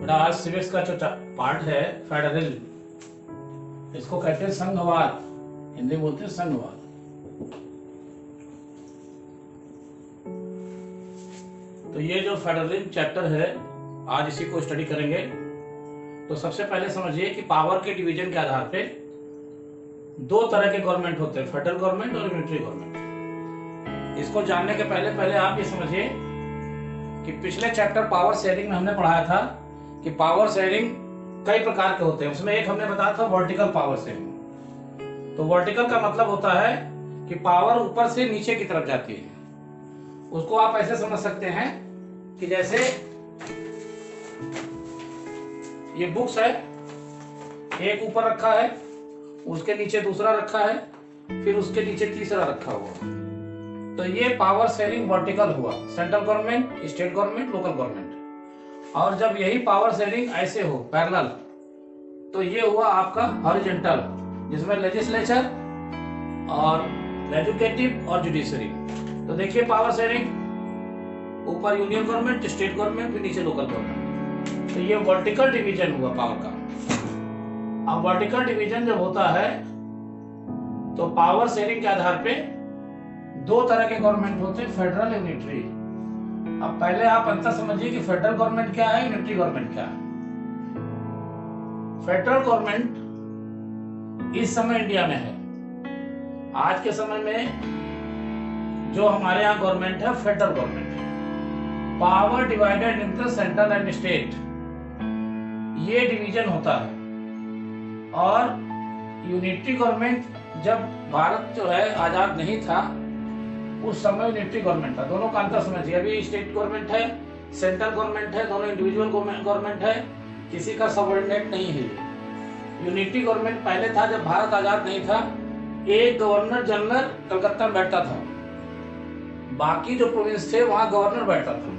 बेटा आज सिविक्स का जो पार्ट है फेडरल, इसको कहते हैं संघवाद, हिंदी बोलते हैं संघवाद। तो ये जो फेडरलिज्म चैप्टर है आज इसी को स्टडी करेंगे। तो सबसे पहले समझिए कि पावर के डिवीजन के आधार पे दो तरह के गवर्नमेंट होते हैं, फेडरल गवर्नमेंट और यूनिटरी गवर्नमेंट। इसको जानने के पहले पहले आप ये समझिए कि पिछले चैप्टर पावर शेयरिंग में हमने पढ़ाया था कि पावर शेयरिंग कई प्रकार के होते हैं। उसमें एक हमने बताया था वर्टिकल पावर शेयरिंग। तो वर्टिकल का मतलब होता है कि पावर ऊपर से नीचे की तरफ जाती है। उसको आप ऐसे समझ सकते हैं कि जैसे ये बुक्स है, एक ऊपर रखा है, उसके नीचे दूसरा रखा है, फिर उसके नीचे तीसरा रखा हुआ। तो ये पावर शेयरिंग वर्टिकल हुआ, central government, state government, local government. और जब यही पावर शेयरिंग ऐसे हो पैरेलल, तो ये हुआ आपका हॉरिजॉन्टल, जिसमें लेजिस्लेचर और एजुकेटिव और जुडिशरी। तो देखिए पावर शेयरिंग, ऊपर यूनियन गवर्नमेंट, स्टेट गवर्नमेंट, फिर नीचे लोकल गवर्नमेंट। तो ये वर्टिकल डिवीजन हुआ पावर का। अब वर्टिकल डिवीजन जब होता है तो पावर शेयरिंग के आधार पे दो तरह के गवर्नमेंट होते हैं, फेडरल, यूनिटरी। अब पहले आप अंतर समझिए कि फेडरल गवर्नमेंट क्या है, यूनिटरी गवर्नमेंट क्या है। फेडरल गवर्नमेंट इस समय इंडिया में है। आज के समय में जो हमारे यहाँ गवर्नमेंट है फेडरल गवर्नमेंट है। Power divided into central and state, ये डिवीजन होता है। और यूनिटरी गवर्नमेंट, जब भारत जो है आजाद नहीं था उस समय यूनिटरी गवर्नमेंट था। दोनों का अंतर समझिए। अभी स्टेट गवर्नमेंट है, सेंट्रल गवर्नमेंट है, दोनों इंडिविजुअल गवर्नमेंट है, किसी का सबऑर्डिनेट नहीं है। यूनिटरी गवर्नमेंट पहले था जब भारत आजाद नहीं था, एक गवर्नर जनरल कलकत्ता में बैठता था, बाकी जो प्रोविंस थे वहां गवर्नर बैठता था।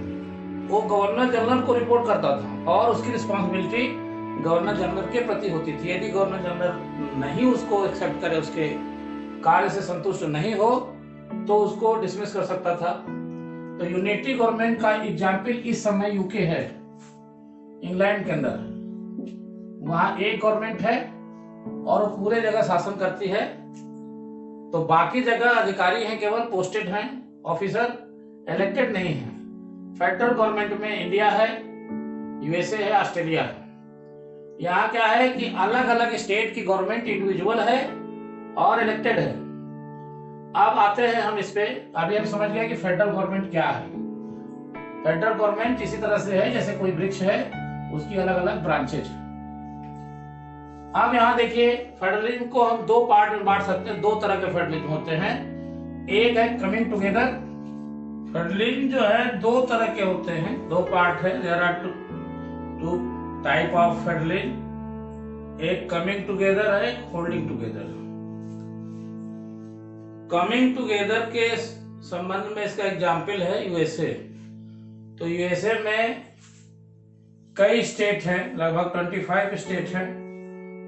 वो गवर्नर जनरल को रिपोर्ट करता था और उसकी रिस्पॉन्सिबिलिटी गवर्नर जनरल के प्रति होती थी। यदि गवर्नर जनरल नहीं उसको एक्सेप्ट करे, उसके कार्य से संतुष्ट नहीं हो, तो उसको डिसमिस कर सकता था। तो यूनिटरी गवर्नमेंट का एग्जाम्पल इस समय यूके है, इंग्लैंड के अंदर। वहां एक गवर्नमेंट है और वो पूरे जगह शासन करती है। तो बाकी जगह अधिकारी हैं, केवल पोस्टेड हैं, ऑफिसर इलेक्टेड नहीं है। फेडरल गवर्नमेंट में इंडिया है, यूएसए है, ऑस्ट्रेलिया है। यहाँ क्या है कि अलग अलग स्टेट की गवर्नमेंट इंडिविजुअल है और इलेक्टेड है। अब आते हैं हम इस पे। अभी हम समझ गए कि फेडरल गवर्नमेंट क्या है। फेडरल गवर्नमेंट इसी तरह से है जैसे कोई वृक्ष है, उसकी अलग अलग ब्रांचेज। अब यहाँ देखिए, फेडरलिज्म को हम दो पार्ट में बांट सकते हैं। दो तरह के फेडरलिज्म होते हैं। एक है कमिंग टुगेदर। फेडरलिज्म जो है दो तरह के होते हैं, दो पार्ट है। There are two type of federalism. एक कमिंग टुगेदर है, एक होल्डिंग टुगेदर। कमिंग टुगेदर के संबंध में इसका एग्जाम्पल है यूएसए। तो यूएसए में कई स्टेट हैं, लगभग 25 स्टेट हैं,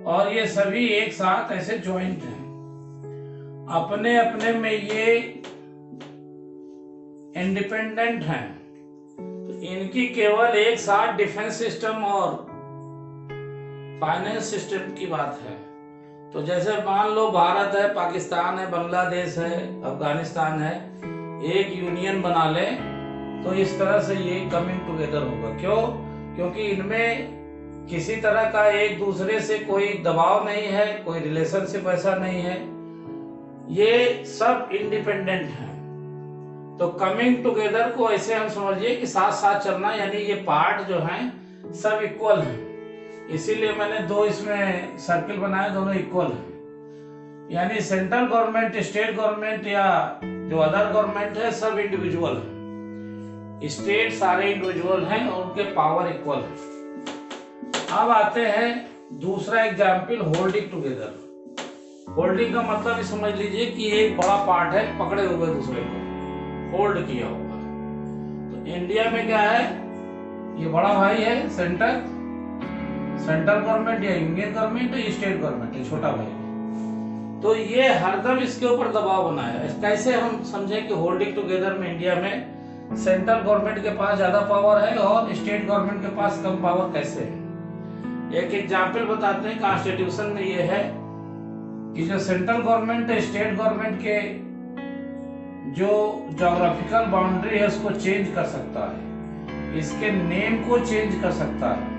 और ये सभी एक साथ ऐसे ज्वाइंट हैं। अपने अपने में ये इंडिपेंडेंट हैं। तो इनकी केवल एक साथ डिफेंस सिस्टम और फाइनेंस सिस्टम की बात है। तो जैसे मान लो भारत है, पाकिस्तान है, बांग्लादेश है, अफगानिस्तान है, एक यूनियन बना ले, तो इस तरह से ये कमिंग टुगेदर होगा। क्यों? क्योंकि इनमें किसी तरह का एक दूसरे से कोई दबाव नहीं है, कोई रिलेशनशिप ऐसा नहीं है, ये सब इंडिपेंडेंट हैं। तो कमिंग टुगेदर को ऐसे हम समझिए कि साथ साथ चलना, यानी ये पार्ट जो हैं सब इक्वल हैं। इसीलिए मैंने दो इसमें सर्किल बनाए, दोनों इक्वल हैं। यानी सेंट्रल गवर्नमेंट, स्टेट गवर्नमेंट या जो अदर गवर्नमेंट है, सब इंडिविजुअल है। स्टेट सारे इंडिविजुअल हैं और उनके पावर इक्वल है। अब आते हैं दूसरा एग्जाम्पल, होल्डिंग टुगेदर। होल्डिंग का मतलब समझ लीजिए कि एक बड़ा पार्ट है, पकड़े हुए दूसरे को, होल्ड किया हुआ। तो इंडिया में क्या है, ये बड़ा भाई है सेंट्रल गवर्नमेंट या यूनियन गवर्नमेंट या स्टेट गवर्नमेंट है, छोटा भाई। तो ये हरदम इसके ऊपर दबाव बनाया है। कैसे हम समझे कि होल्डिंग टुगेदर में इंडिया में सेंट्रल गवर्नमेंट के पास ज्यादा पावर है और स्टेट गवर्नमेंट के पास कम पावर कैसे है। एक एग्जाम्पल बताते हैं, कॉन्स्टिट्यूशन में ये है कि जो सेंट्रल गवर्नमेंट है स्टेट गवर्नमेंट के जो ज्योग्राफिकल बाउंड्री है उसको चेंज कर सकता है, इसके नेम को चेंज कर सकता है,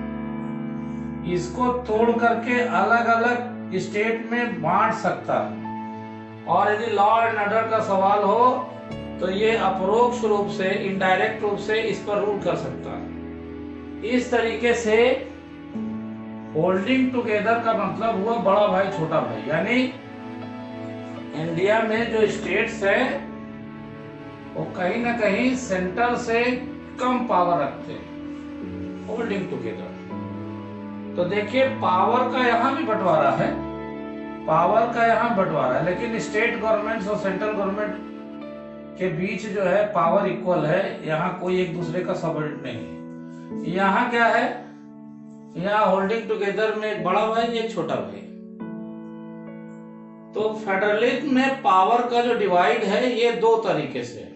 इसको तोड़ करके अलग अलग स्टेट में बांट सकता है, और यदि लॉ एंड ऑर्डर का सवाल हो तो ये अपरोक्ष रूप से, इनडायरेक्ट रूप से इस पर रूल कर सकता है। इस तरीके से होल्डिंग टुगेदर का मतलब हुआ बड़ा भाई छोटा भाई, यानी इंडिया में जो स्टेट्स है वो कहीं ना कहीं सेंटर से कम पावर रखते हैं, होल्डिंग टुगेदर। तो देखिए पावर का यहाँ भी बंटवारा है, पावर का यहाँ बंटवारा है, लेकिन स्टेट गवर्नमेंट और सेंट्रल गवर्नमेंट के बीच जो है पावर इक्वल है, यहाँ कोई एक दूसरे का सबऑर्डिनेट नहीं है। यहाँ क्या है, यहाँ होल्डिंग टुगेदर में एक बड़ा भाई एक छोटा भाई। तो फेडरलिज्म में पावर का जो डिवाइड है ये दो तरीके से।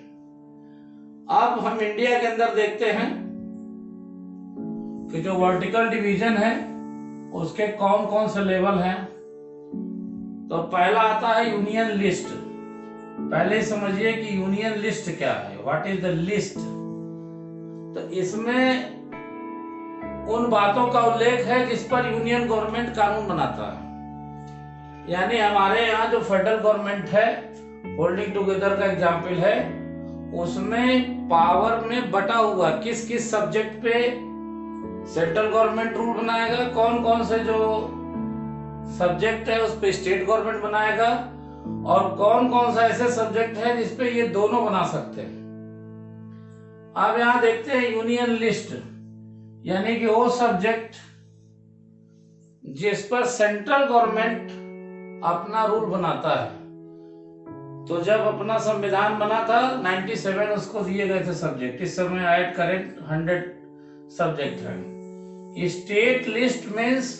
अब हम इंडिया के अंदर देखते हैं कि जो वर्टिकल डिवीजन है उसके कौन कौन से लेवल हैं। तो पहला आता है यूनियन लिस्ट। पहले समझिए कि यूनियन लिस्ट क्या है, व्हाट इज द लिस्ट। तो इसमें उन बातों का उल्लेख है जिस पर यूनियन गवर्नमेंट कानून बनाता है। यानी हमारे यहाँ जो फेडरल गवर्नमेंट है, होल्डिंग टुगेदर का एग्जाम्पल है, उसमें पावर में बटा हुआ किस किस सब्जेक्ट पे सेंट्रल गवर्नमेंट रूल बनाएगा, कौन कौन से जो सब्जेक्ट है उस पे स्टेट गवर्नमेंट बनाएगा, और कौन कौन सा ऐसे सब्जेक्ट है जिसपे ये दोनों बना सकते हैं। अब यहां देखते हैं यूनियन लिस्ट, यानी कि वो सब्जेक्ट जिस पर सेंट्रल गवर्नमेंट अपना रूल बनाता है। तो जब अपना संविधान बना था 97 उसको दिए गए थे सब्जेक्ट, इस समय एट करेंट 100 सब्जेक्ट है। State list means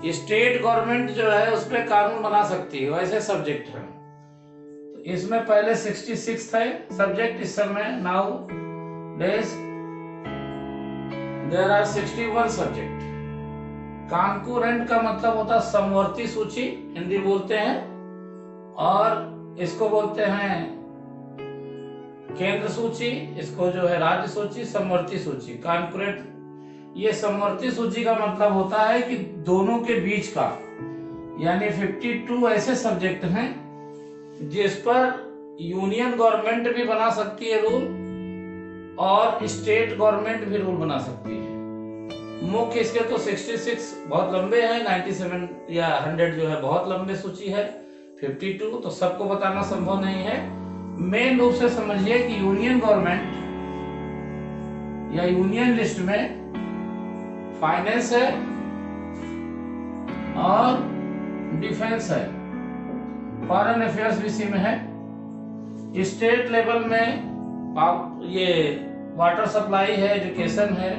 state government जो है उस पर कानून बना सकती है, वैसे सब्जेक्ट है। तो इसमें पहले 66 थे सब्जेक्ट, इस समय nowadays there are 61 subject. Concurrent का मतलब होता है समवर्ती सूची, हिंदी बोलते हैं, और इसको बोलते हैं केंद्र सूची, इसको जो है राज्य सूची, समवर्ती सूची। कॉन्करेंट, ये समवर्ती सूची का मतलब होता है कि दोनों के बीच का, यानी 52 ऐसे सब्जेक्ट हैं जिस पर यूनियन गवर्नमेंट भी बना सकती है रूल और स्टेट गवर्नमेंट भी रूल बना सकती है। मुख्य इसके तो 66 बहुत लंबे हैं, 97 या 100 जो है बहुत लंबे सूची है, 52 तो सबको बताना संभव नहीं है। मेन रूप से समझिए कि यूनियन गवर्नमेंट या यूनियन लिस्ट में फाइनेंस है और डिफेंस है, फॉरेन अफेयर्स भी इसी में है। स्टेट लेवल में ये वाटर सप्लाई है, एजुकेशन है,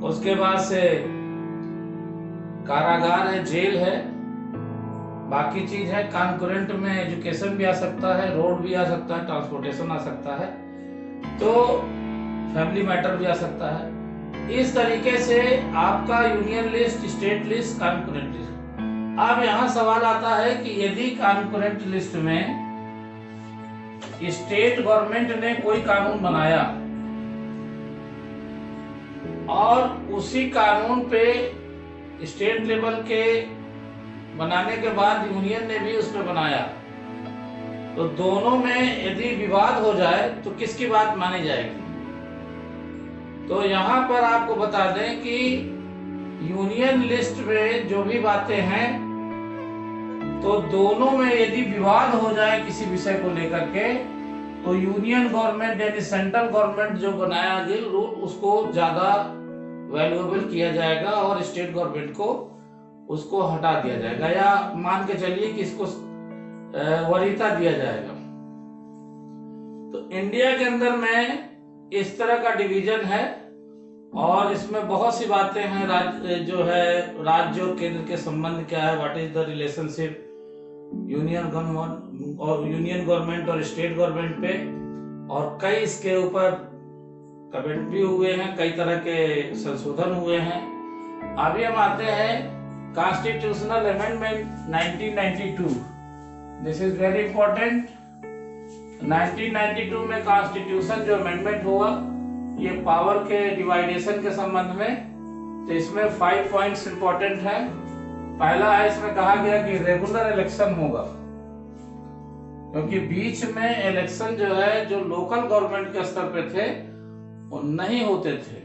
उसके बाद से कारागार है, जेल है, बाकी चीज है। कॉन्करेंट में एजुकेशन भी आ सकता है, रोड भी आ सकता है, ट्रांसपोर्टेशन आ सकता है, तो फैमिली मैटर भी आ सकता है। इस तरीके से आपका union list, state list, concurrent list. अब यहां सवाल आता है कि यदि कॉन्करेंट लिस्ट में स्टेट गवर्नमेंट ने कोई कानून बनाया और उसी कानून पे स्टेट लेवल के बनाने के बाद यूनियन ने भी उस पर बनाया, तो दोनों में यदि विवाद हो जाए तो किसकी बात मानी जाएगी। तो यहाँ पर आपको बता दें कि यूनियन लिस्ट में जो भी बातें हैं, तो दोनों में यदि विवाद हो जाए किसी विषय को लेकर के, तो यूनियन गवर्नमेंट यानी सेंट्रल गवर्नमेंट जो बनाया गया रूल उसको ज्यादा वैल्यूएबल किया जाएगा और स्टेट गवर्नमेंट को उसको हटा दिया जाएगा, या मान के चलिए कि इसको वरीयता दिया जाएगा। तो इंडिया के अंदर में इस तरह का डिवीजन है और इसमें बहुत सी बातें हैं। राज्य जो है, राज्य और केंद्र के संबंध क्या है, what is the relationship union government और स्टेट गवर्नमेंट पे, और कई इसके ऊपर कमेंट भी हुए हैं, कई तरह के संशोधन हुए हैं। अभी हम आते हैं constitutional amendment 1992। This is very important. 1992 में कॉन्स्टिट्यूशन जो अमेंडमेंट हुआ ये पावर के डिवाइडेशन के संबंध में, तो इसमें 5 पॉइंट्स इंपॉर्टेंट हैं। पहला है, इसमें कहा गया कि रेगुलर इलेक्शन होगा, क्योंकि बीच में इलेक्शन जो है जो लोकल गवर्नमेंट के स्तर पे थे वो नहीं होते थे,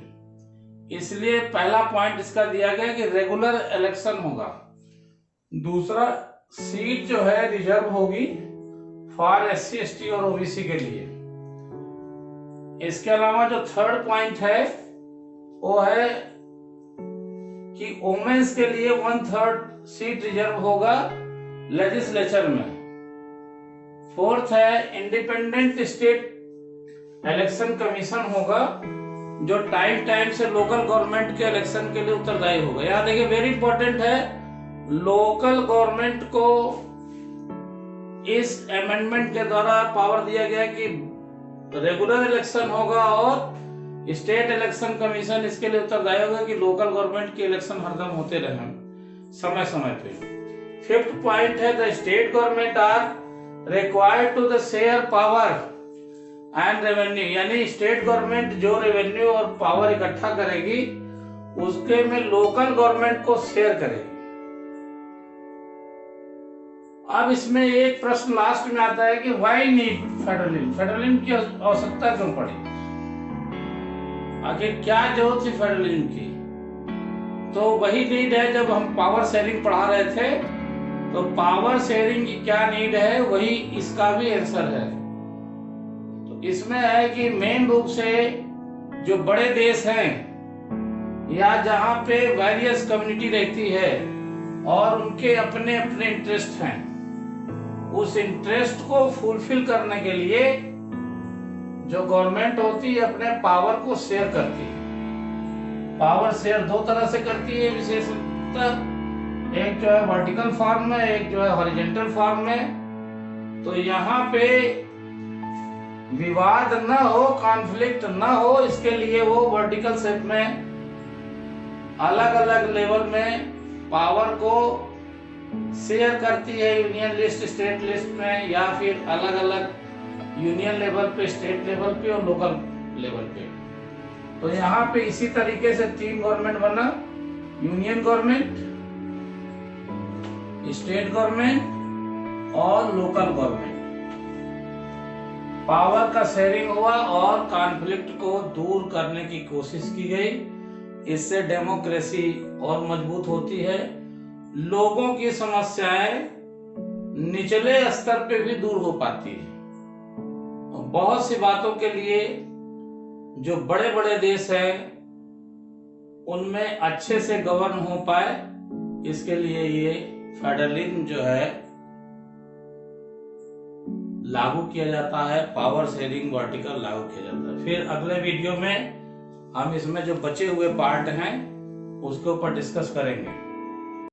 इसलिए पहला पॉइंट इसका दिया गया कि रेगुलर इलेक्शन होगा। दूसरा, सीट जो है रिजर्व होगी फॉर SC ST और OBC के लिए। इसके अलावा जो थर्ड पॉइंट है वो है कि वुमेन्स के लिए 1/3 सीट रिजर्व होगा लेजिस्लेचर में। फोर्थ है, इंडिपेंडेंट स्टेट इलेक्शन कमीशन होगा जो टाइम से लोकल गवर्नमेंट के इलेक्शन के लिए उत्तरदायी होगा। यहाँ देखिए वेरी इंपॉर्टेंट है, लोकल गवर्नमेंट को इस अमेंडमेंट के द्वारा पावर दिया गया कि रेगुलर इलेक्शन होगा और स्टेट इलेक्शन कमीशन इसके लिए उत्तरदायी होगा कि लोकल गवर्नमेंट के इलेक्शन हरदम होते रहें समय समय पे। फिफ्थ पॉइंट है, the state government are required to the share power and revenue, यानी स्टेट गवर्नमेंट जो रेवेन्यू और पावर इकट्ठा करेगी उसके में लोकल गवर्नमेंट को शेयर करेगी। अब इसमें एक प्रश्न लास्ट में आता है कि व्हाई नीड फेडरलिज्म, फेडरलिज्म की आवश्यकता क्यों पड़ी, आखिर क्या जरूरत थी फेडरलिज्म की। तो वही नीड है, जब हम पावर शेयरिंग पढ़ा रहे थे तो पावर शेयरिंग की क्या नीड है वही इसका भी आंसर है। तो इसमें है कि मेन रूप से जो बड़े देश हैं या जहां पे वेरियस कम्युनिटी रहती है और उनके अपने अपने इंटरेस्ट हैं, उस इंटरेस्ट को फुलफिल करने के लिए जो गवर्नमेंट होती है अपने पावर को शेयर करती है। पावर शेयर दो तरह से करती है विशेषता, एक जो है वर्टिकल फॉर्म में, एक जो है हॉरिजॉन्टल फॉर्म में। तो यहाँ पे विवाद न हो, कॉन्फ्लिक्ट न हो, इसके लिए वो वर्टिकल शेप में अलग अलग लेवल में पावर को शेयर करती है, यूनियन लिस्ट, स्टेट लिस्ट में, या फिर अलग अलग यूनियन लेवल पे, स्टेट लेवल पे और लोकल लेवल पे। तो यहाँ पे इसी तरीके से 3 गवर्नमेंट बना, यूनियन गवर्नमेंट, स्टेट गवर्नमेंट और लोकल गवर्नमेंट। पावर का शेयरिंग हुआ और कॉन्फ्लिक्ट को दूर करने की कोशिश की गई। इससे डेमोक्रेसी और मजबूत होती है, लोगों की समस्याएं निचले स्तर पे भी दूर हो पाती है। बहुत सी बातों के लिए जो बड़े बड़े देश हैं उनमें अच्छे से गवर्न हो पाए, इसके लिए ये फेडरलिज्म जो है लागू किया जाता है, पावर शेयरिंग वर्टिकल लागू किया जाता है। फिर अगले वीडियो में हम इसमें जो बचे हुए पार्ट हैं उसके ऊपर डिस्कस करेंगे।